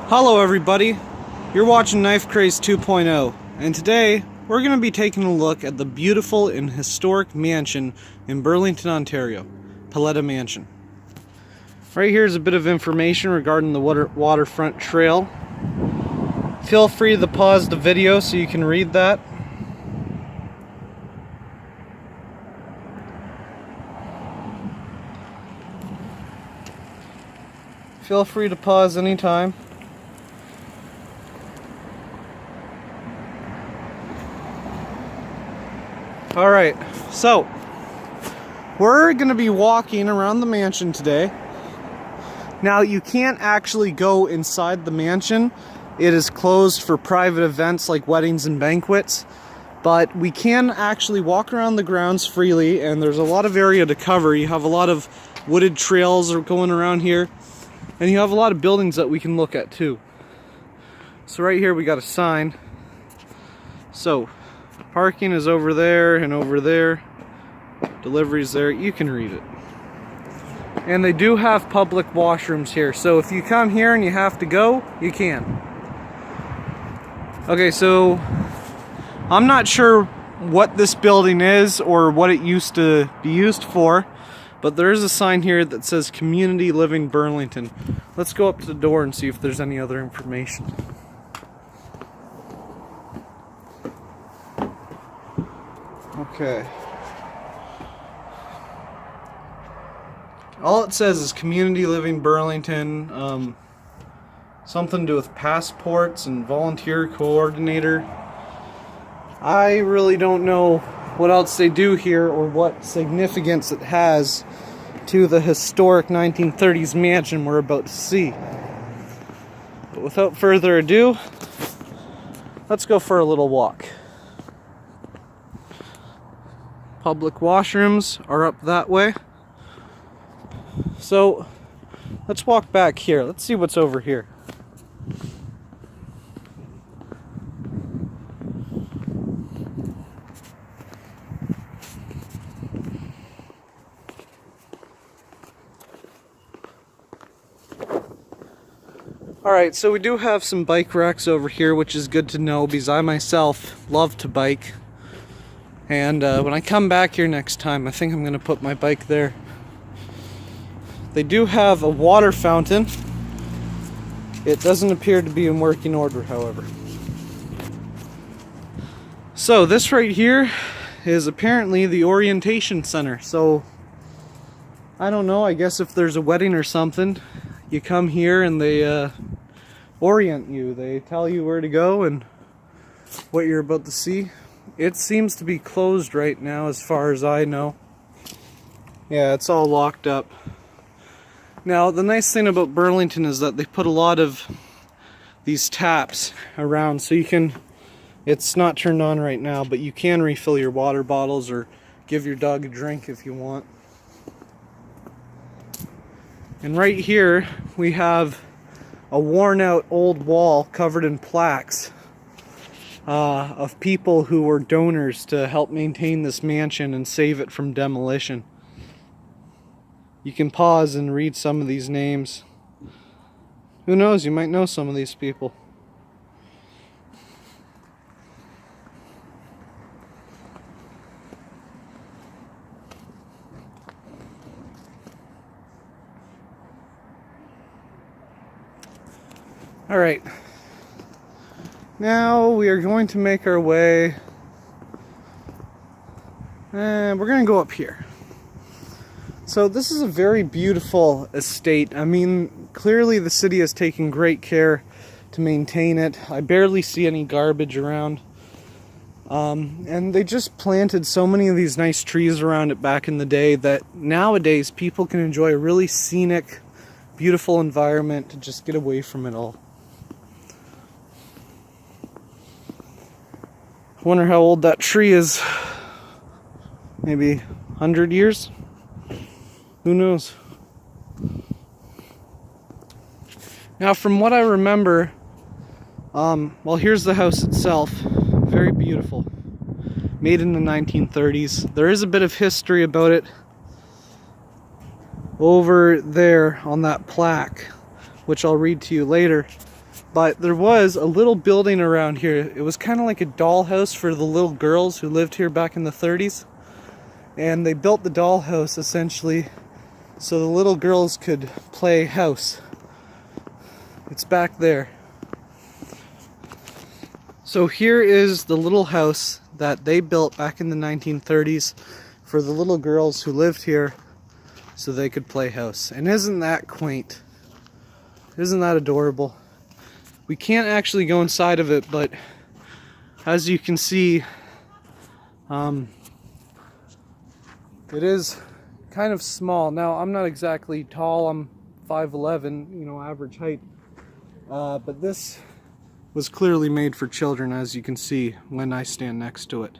Hello everybody, you're watching Knife Craze 2.0, and today we're going to be taking a look at the beautiful and historic mansion in Burlington, Ontario, Paletta Mansion. Right here is a bit of information regarding the waterfront trail. Feel free to pause the video so you can read that. Feel free to pause anytime. Alright, so we're going to be walking around the mansion today. Now, you can't actually go inside the mansion. It is closed for private events like weddings and banquets. But we can actually walk around the grounds freely, and there's a lot of area to cover. You have a lot of wooded trails going around here, and you have a lot of buildings that we can look at too. So right here we got a sign. So parking is over there and over there. Deliveries there. You can read it. And they do have public washrooms here. So if you come here and you have to go, you can. Okay, so I'm not sure what this building is or what it used to be used for, but there is a sign here that says Community Living Burlington. Let's go up to the door and see if there's any other information. Okay. All it says is Community Living Burlington, something to do with passports and volunteer coordinator. I really don't know what else they do here or what significance it has to the historic 1930s mansion we're about to see. But without further ado, let's go for a little walk. Public washrooms are up that way. So let's walk back here. Let's see what's over here. Alright, so we do have some bike racks over here, which is good to know because I myself love to bike. And when I come back here next time, I think I'm going to put my bike there. They do have a water fountain. It doesn't appear to be in working order, however. So this right here is apparently the orientation center. So I don't know, I guess if there's a wedding or something, you come here and they orient you. They tell you where to go and what you're about to see. It seems to be closed right now as far as I know. Yeah, it's all locked up. Now, the nice thing about Burlington is that they put a lot of these taps around, so you can, it's not turned on right now, but you can refill your water bottles or give your dog a drink if you want. And right here, we have a worn out old wall covered in plaques of people who were donors to help maintain this mansion and save it from demolition. You can pause and read some of these names. Who knows, you might know some of these people. Alright. Now we are going to make our way, and we're going to go up here. So this is a very beautiful estate. I mean, clearly the city has taken great care to maintain it. I barely see any garbage around. And they just planted so many of these nice trees around it back in the day that nowadays people can enjoy a really scenic, beautiful environment to just get away from it all. I wonder how old that tree is. Maybe 100 years? Who knows? Now, from what I remember, well, here's the house itself. Very beautiful. Made in the 1930s. There is a bit of history about it. over there on that plaque, which I'll read to you later. But there was a little building around here. It was kind of like a dollhouse for the little girls who lived here back in the 30s. And they built the dollhouse essentially so the little girls could play house. It's back there. So here is the little house that they built back in the 1930s for the little girls who lived here so they could play house. And isn't that quaint? Isn't that adorable? We can't actually go inside of it, but as you can see, it is kind of small. Now, I'm not exactly tall. I'm 5'11", you know, average height. But this was clearly made for children, as you can see when I stand next to it.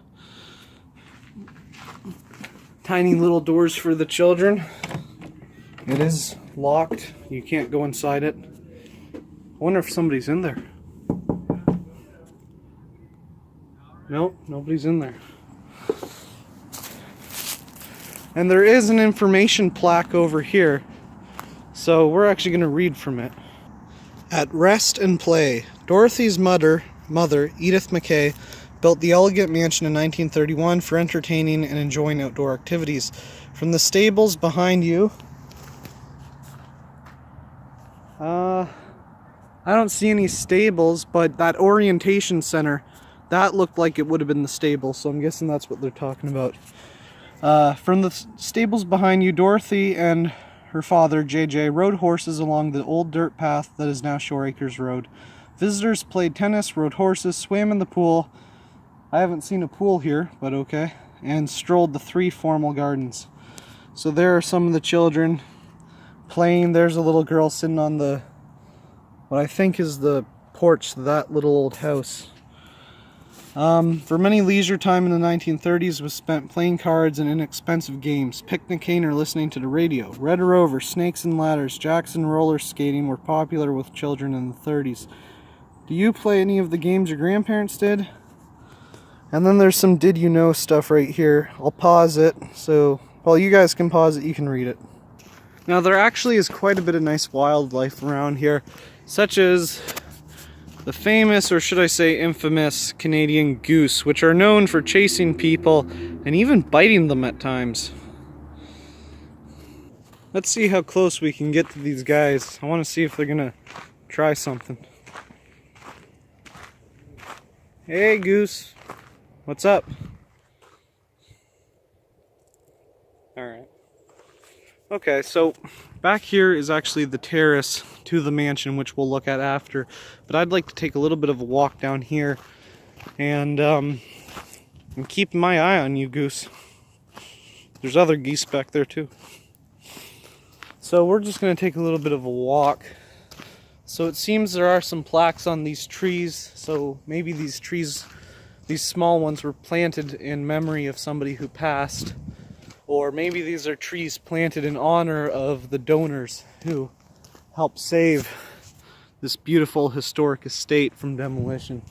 Tiny little doors for the children. It is locked. You can't go inside it. I wonder if somebody's in there. Nope, nobody's in there. And there is an information plaque over here, so we're actually going to read from it. At rest and play, Dorothy's mother, Edith McKay, built the elegant mansion in 1931 for entertaining and enjoying outdoor activities. From the stables behind you, I don't see any stables, but that orientation center, that looked like it would have been the stable, so I'm guessing that's what they're talking about. From the stables behind you, Dorothy and her father, JJ, rode horses along the old dirt path that is now Shore Acres Road. Visitors played tennis, rode horses, swam in the pool. I haven't seen a pool here, but okay. And strolled the 3 formal gardens. So there are some of the children playing. There's a little girl sitting on the, what I think is the porch to that little old house. For many, leisure time in the 1930s was spent playing cards and inexpensive games, picnicking or listening to the radio. Red Rover, Snakes and Ladders, jacks and roller skating were popular with children in the 30s. Do you play any of the games your grandparents did? And then there's some did you know stuff right here. I'll pause it, so while you guys can pause it, you can read it. Now there actually is quite a bit of nice wildlife around here, such as the famous, or should I say infamous, Canadian goose, which are known for chasing people and even biting them at times. Let's see how close we can get to these guys. I want to see if they're gonna try something. Hey goose, what's up? Alright. Okay, so back here is actually the terrace to the mansion, which we'll look at after. But I'd like to take a little bit of a walk down here and keep my eye on you, goose. There's other geese back there too. So we're just going to take a little bit of a walk. So it seems there are some plaques on these trees. So maybe these trees, these small ones, were planted in memory of somebody who passed. Or maybe these are trees planted in honor of the donors who helped save this beautiful historic estate from demolition.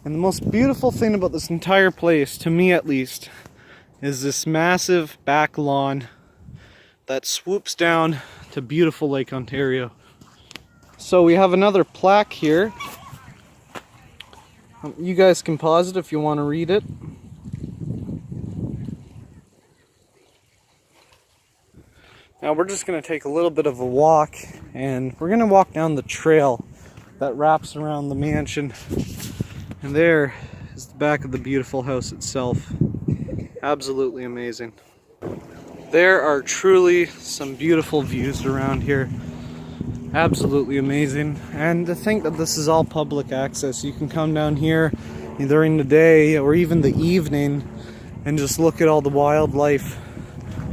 And the most beautiful thing about this entire place, to me at least, is this massive back lawn that swoops down to beautiful Lake Ontario. So we have another plaque here. You guys can pause it if you want to read it. Now we're just going to take a little bit of a walk, and we're going to walk down the trail that wraps around the mansion. And there is the back of the beautiful house itself. Absolutely amazing. There are truly some beautiful views around here. Absolutely amazing. And to think that this is all public access. You can come down here during the day or even the evening and just look at all the wildlife,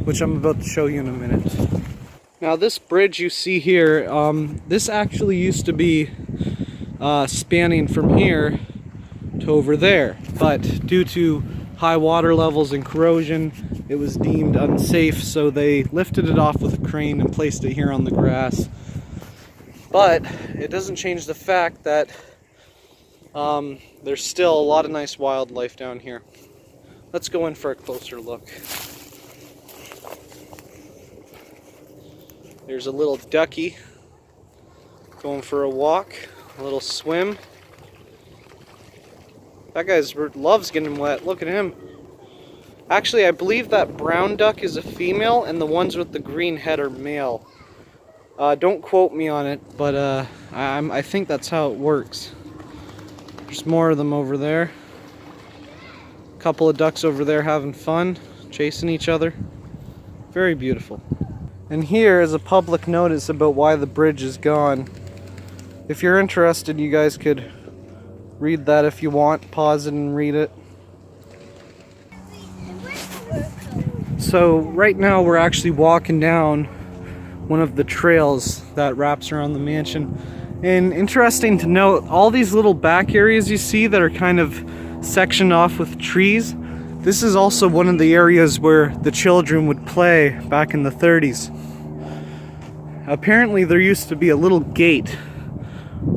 which I'm about to show you in a minute. Now this bridge you see here, this actually used to be spanning from here to over there, but due to high water levels and corrosion, it was deemed unsafe, so they lifted it off with a crane and placed it here on the grass. But it doesn't change the fact that there's still a lot of nice wildlife down here. Let's go in for a closer look. There's a little ducky Going for a walk, a little swim. That guy loves getting wet. Look at him. Actually, I believe that brown duck is a female and the ones with the green head are male. Don't quote me on it, but I think that's how it works. There's more of them over there. A couple of ducks over there having fun, chasing each other. Very beautiful. And here is a public notice about why the bridge is gone. If you're interested, you guys could read that if you want. Pause it and read it. So right now we're actually walking down one of the trails that wraps around the mansion. And interesting to note, all these little back areas you see that are kind of sectioned off with trees, this is also one of the areas where the children would play back in the 30s. Apparently there used to be a little gate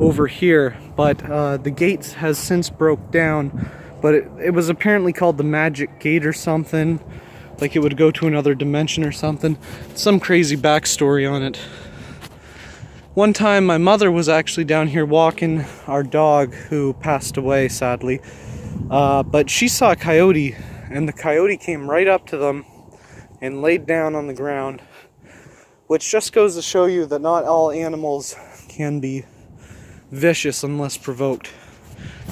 over here, but the gate has since broke down, but it was apparently called the Magic Gate or something, like it would go to another dimension or something. Some crazy backstory on it. One time my mother was actually down here walking our dog who passed away sadly, but she saw a coyote, and the coyote came right up to them and laid down on the ground, which just goes to show you that not all animals can be vicious unless provoked.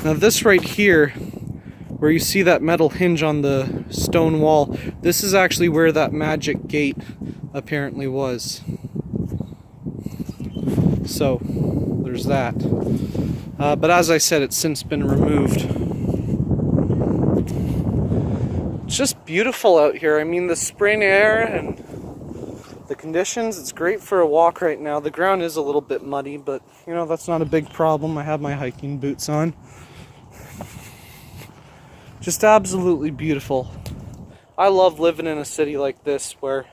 Now this right here, where you see that metal hinge on the stone wall, this is actually where that magic gate apparently was. So there's that. But as I said, it's since been removed. It's just beautiful out here. I mean, the spring air and the conditions, it's great for a walk right now. The ground is a little bit muddy, but you know, that's not a big problem. I have my hiking boots on. Just absolutely beautiful. I love living in a city like this where,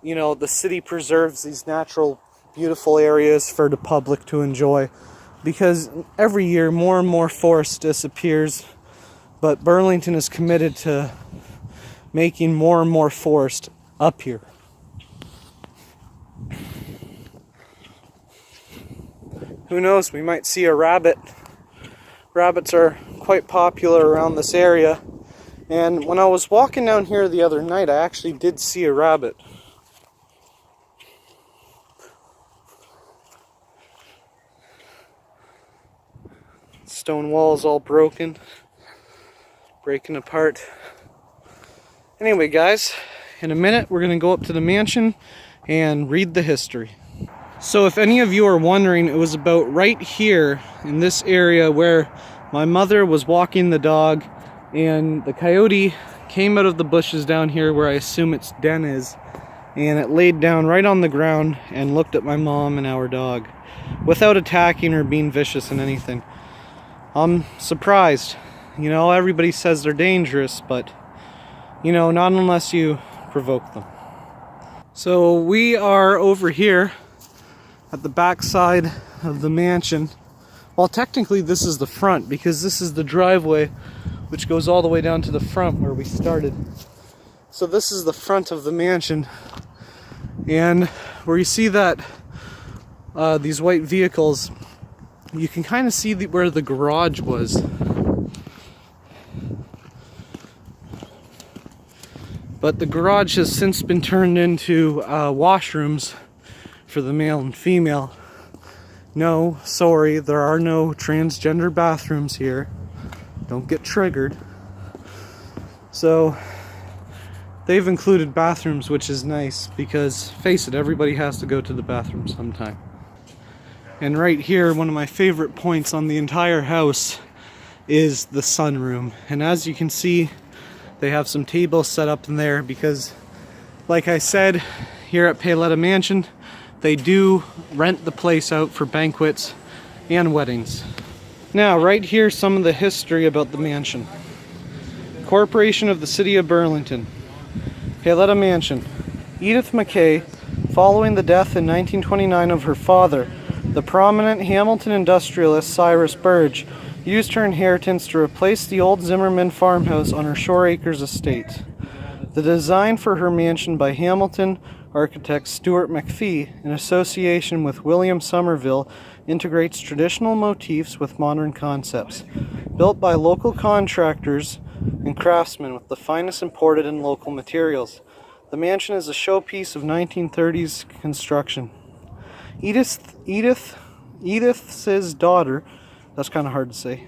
you know, the city preserves these natural, beautiful areas for the public to enjoy. Because every year more and more forest disappears, but Burlington is committed to making more and more forest up here. Who knows, we might see a rabbit. Rabbits are quite popular around this area, and when I was walking down here the other night, I actually did see a rabbit. Stone wall's all broken, breaking apart. Anyway guys, in a minute we're gonna go up to the mansion and read the history. So if any of you are wondering, it was about right here in this area where my mother was walking the dog and the coyote came out of the bushes down here where I assume its den is, and it laid down right on the ground and looked at my mom and our dog without attacking or being vicious in anything. I'm surprised. You know, everybody says they're dangerous, but you know, not unless you provoke them. So we are over here at the back side of the mansion. Well, technically this is the front, because this is the driveway which goes all the way down to the front where we started. So this is the front of the mansion, and where you see that these white vehicles, you can kind of see where the garage was. But the garage has since been turned into washrooms for the male and female. No, sorry, there are no transgender bathrooms here. Don't get triggered. So they've included bathrooms, which is nice, because face it, everybody has to go to the bathroom sometime. And right here, one of my favorite points on the entire house is the sunroom. And as you can see, they have some tables set up in there because, like I said, here at Paletta Mansion, they do rent the place out for banquets and weddings. Now, right here, some of the history about the mansion. Corporation of the City of Burlington. Paletta Mansion. Edith McKay, following the death in 1929 of her father, the prominent Hamilton industrialist Cyrus Burge, used her inheritance to replace the old Zimmerman farmhouse on her Shore Acres estate. The design for her mansion by Hamilton architect Stuart McPhee, in association with William Somerville, integrates traditional motifs with modern concepts. Built by local contractors and craftsmen with the finest imported and local materials. The mansion is a showpiece of 1930s construction. Edith's daughter, that's kind of hard to say,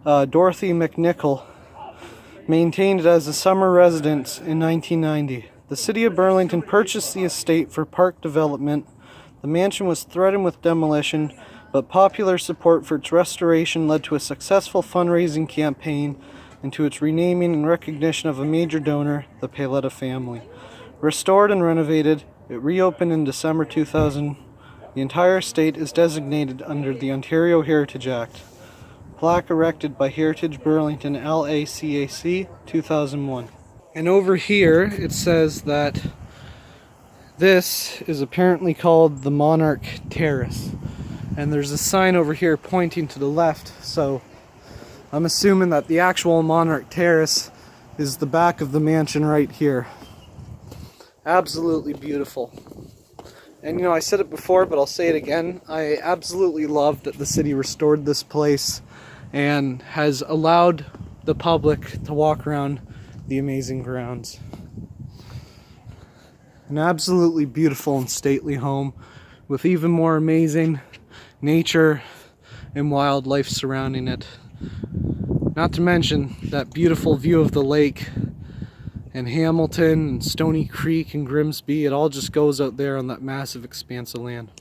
Dorothy McNichol, maintained it as a summer residence in 1990. The city of Burlington purchased the estate for park development. The mansion was threatened with demolition, but popular support for its restoration led to a successful fundraising campaign and to its renaming in recognition of a major donor, the Paletta family. Restored and renovated, it reopened in December 2000. The entire estate is designated under the Ontario Heritage Act. Plaque erected by Heritage Burlington LACAC 2001. And over here it says that this is apparently called the Monarch Terrace. And there's a sign over here pointing to the left, so I'm assuming that the actual Monarch Terrace is the back of the mansion right here. Absolutely beautiful. And you know, I said it before, but I'll say it again. I absolutely love that the city restored this place and has allowed the public to walk around the amazing grounds. An absolutely beautiful and stately home with even more amazing nature and wildlife surrounding it. Not to mention that beautiful view of the lake and Hamilton and Stony Creek and Grimsby. It all just goes out there on that massive expanse of land.